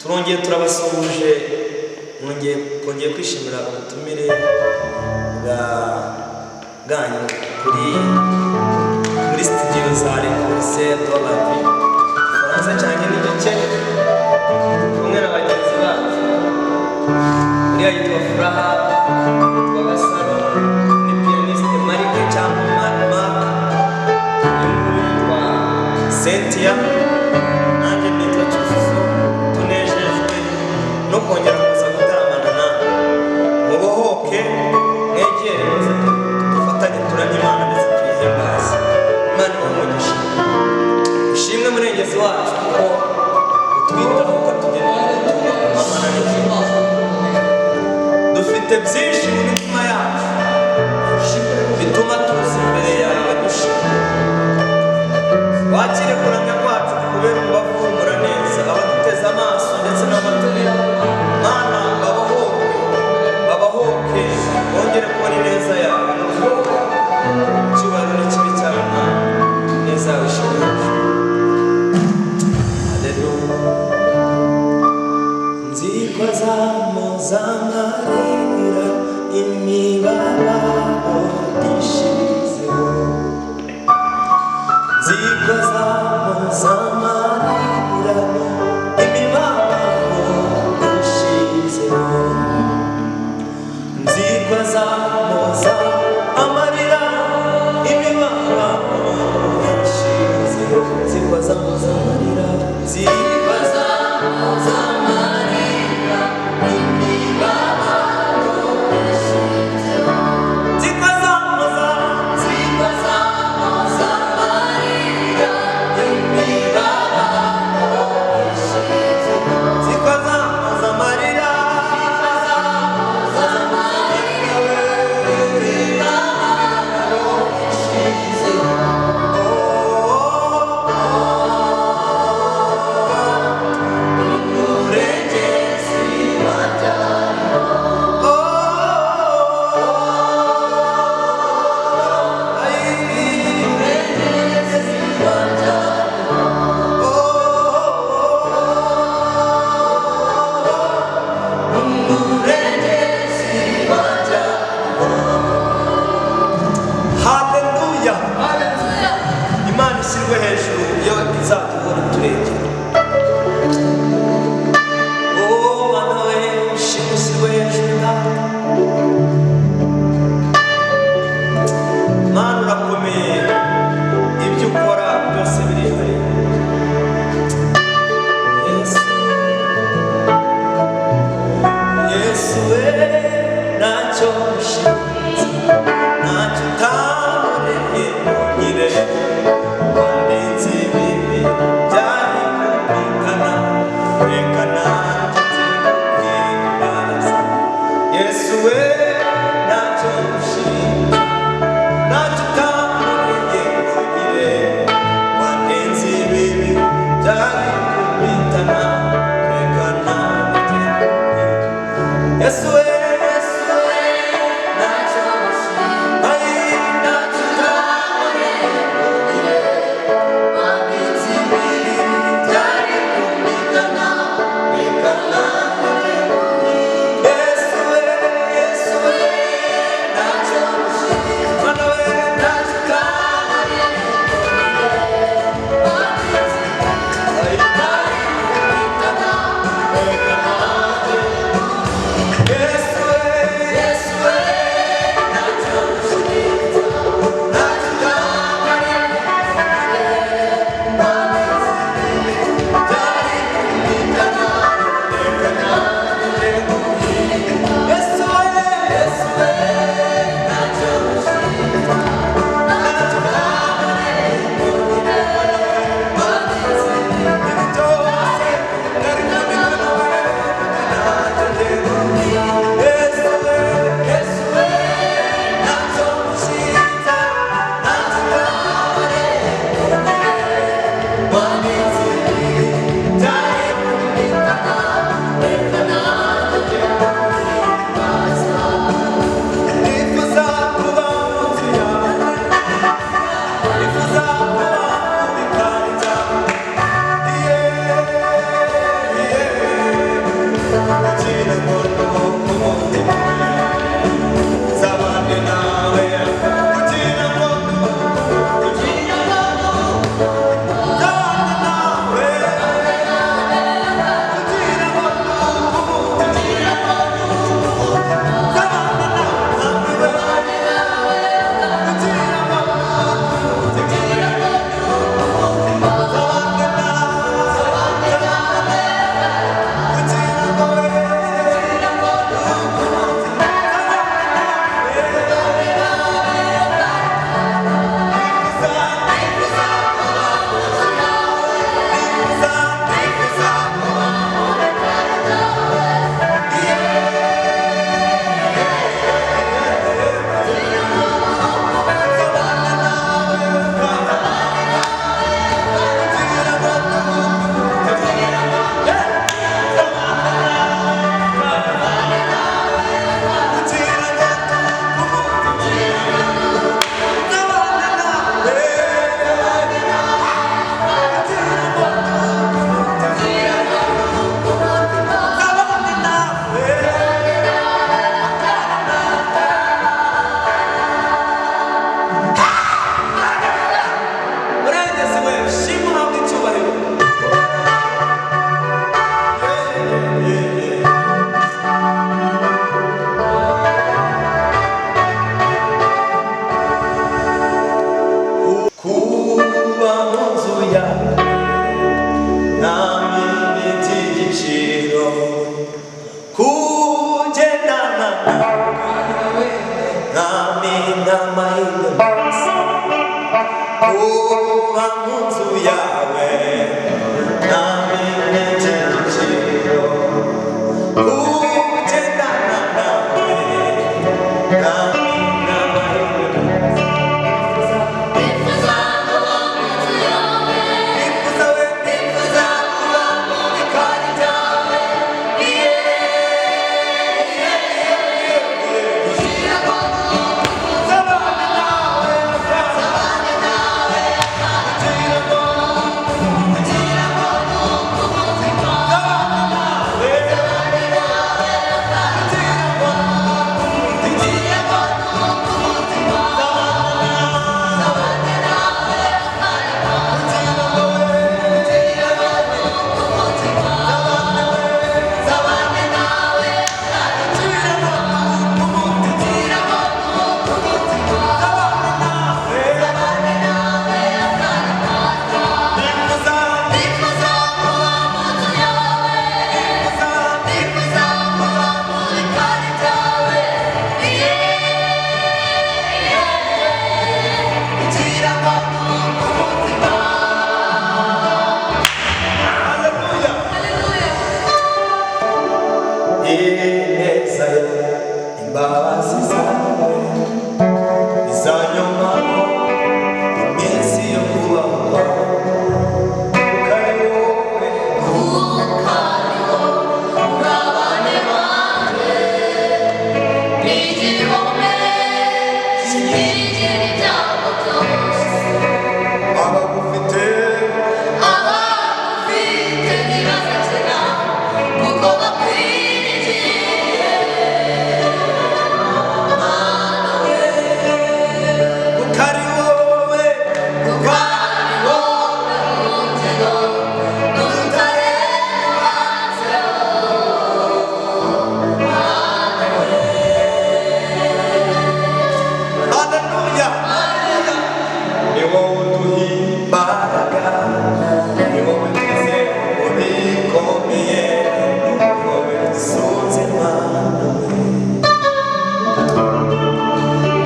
turongeye turabasuhuje twongeye kwishimira ubutumire bwanyu muri studio za Reconcile de la Vie Faransa cyane n'igice kumwe na bagenzi bacu uriya yitwa Furaha yitwa Gasaro ni pianiste Marike cyangwa Mark yitwa Cynthia nanjye nitwa Cyuzuzo tunejejwe no kongera kuza gutaramana nawe mubohoke mwegere muze dufatanye turamye Imana ndetse tuyihimbaze Imana ibamugisha ushimwe murengezi wacu kuko utwitaho ukatugenera amana n'ijuru dufite byinshi mu mitima yacu bituma tuza imbere yawe dushima wakire kuramya kwacu kubera umubavu humura neza abaduteze amaso ndetse n'amatwi Mana babahoke bongere kubona ineza yawe icyubahiro n'ikibi cyawe Mana neza yawe ishimwe Haleluya nziko zamarira imibabaro ishizeho nziko zamarira imibabaro ishizeho nziko amarira imibabaro ishizeho nziko zamarira Imana ishyirwe hejuru iyo izatuhora turegera Mana we ushimwe ushyirwe hejuru Mana urakomeye ibyo ukora byose birihari Yesu we ntacyo ushinze ntacyo utamureye ntugire wandinze ibibi byari kumvikana reka nanjye nziguhimbaza Yesu we ntacyo ushinze ntacyo utamureye ntugire wandinze ibibi byari kumvikana reka nanjye Yesu we Yes, kuba mu nzu yawe namenye igiciro kugendana nawe namenye amahirwe nifuza kuba mu nzu yawe nifuza kuba mu bikari byawe ineza imbabazi zawe izanyomaho iminsi yo kubaho kwawe kari wowe urabane wanjye n'igihome kigira ibyago byose abagufite ntibazakira kuko bakwiriye kari wowe urugero n'urutare haleluya ni wowe uduha imbaraga ni wowe twize mu bikomeye ni wowe dusoze Mana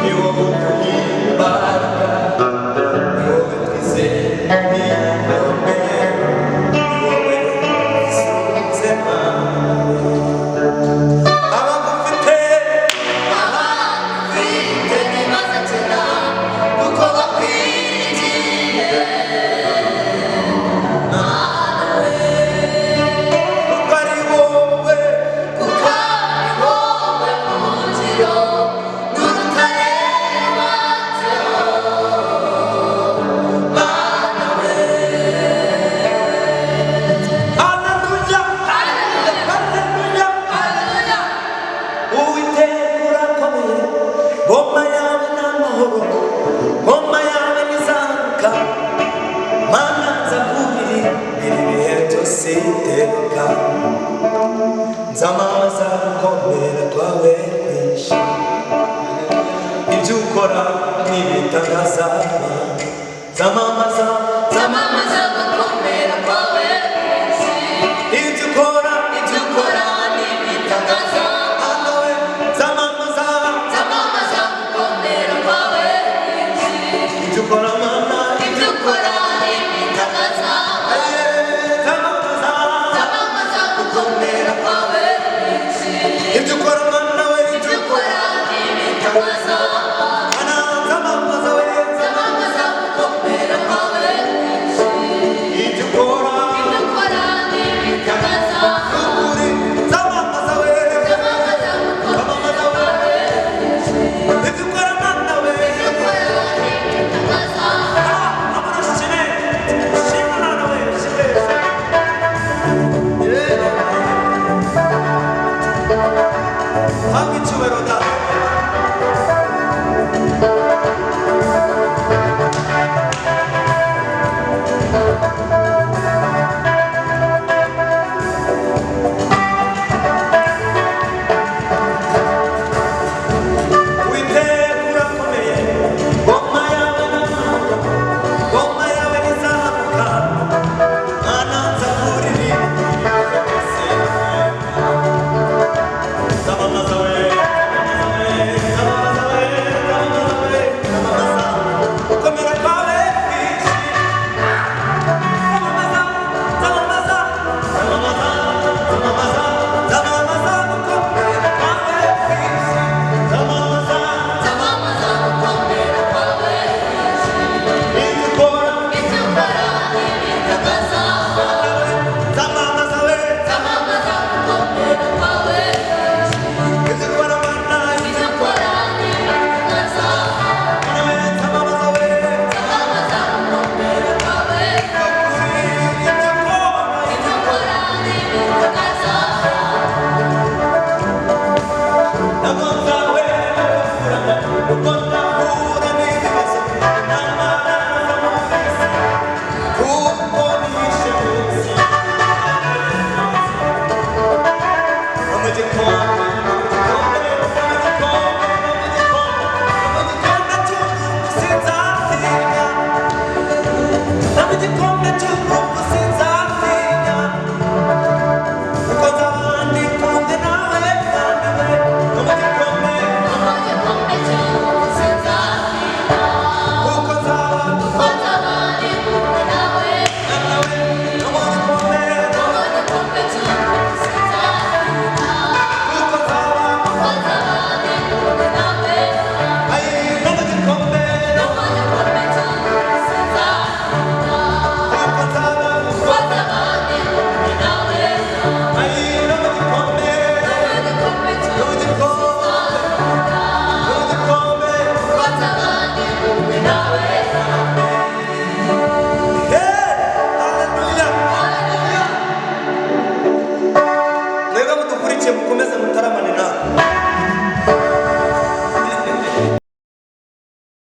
ni wowe uduha imbaraga ni wowe twize mu bikomeye ni wowe dusoze Mana abagufite ntibazakira kuko bakwiriye kuko ari wowe kuko ari wowe urugero n'urutare haleluya haleluya haleluya uwiteka urakomeye ngoma yawe ni amahoro ngoma yawe ni izamuka mana nzakubiri biri bihe byose iteka nzamamaza gukomera kwawe kwinshi ibyo ukora n'ibitangaza nzamamaza